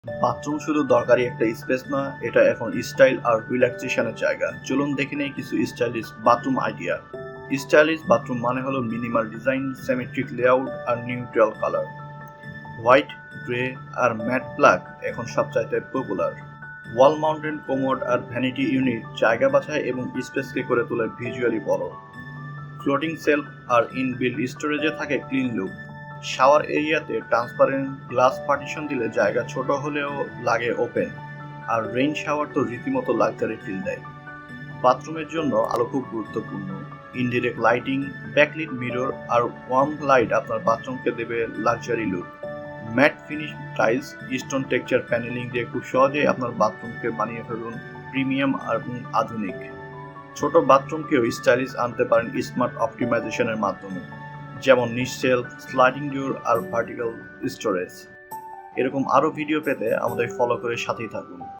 Bathroom শুধু দরকারি একটা স্পেস না, এটা এখন স্টাইল আর রিল্যাক্সেশনের জায়গা। চলুন দেখে নেই কিছু stylish bathroom idea. Stylish bathroom মানে হলো মিনিমাল ডিজাইন, সিমেট্রিক লেআউট আর নিউট্রাল কালার। হোয়াইট, গ্রে আর ম্যাট ব্ল্যাক এখন সবচাইতে পপুলার। ওয়াল মাউন্টেন কোমোড আর ভ্যানিটি ইউনিট জায়গা বাছায় এবং স্পেসকে করে তোলে ভিজুয়ালি বড়। ফ্লোটিং সেলফ আর ইনবিল্ট স্টোরেজে থাকে ক্লিন লুক। শাওয়ার এরিয়াতে ট্রান্সপারেন্ট গ্লাস পার্টিশন দিলে জায়গা ছোট হলেও লাগে ওপেন। আর রেইন শাওয়ার তো রীতিমতো লাক্সারি ফিল দেয়। বাথরুমের জন্য আলো খুব গুরুত্বপূর্ণ। ইনডিরেক্ট লাইটিং, ব্যাকলিট মিরর আর ওয়ার্ম লাইট আপনার বাথরুমকে দেবে luxury look. Mat finish tiles, stone texture panelling দিয়ে খুব সহজেই আপনার বাথরুমকে বানিয়ে ফেলুন প্রিমিয়াম আর আধুনিক। ছোট বাথরুমকেও স্টাইলিশ আনতে পারেন স্মার্ট অপটিমাইজেশনের মাধ্যমে, যেমন নিশ্চেল, স্লাইডিং ডোর আর ভার্টিক্যাল স্টোরেজ। এরকম আরও ভিডিও পেতে আমাদের ফলো করে সাথেই থাকুন।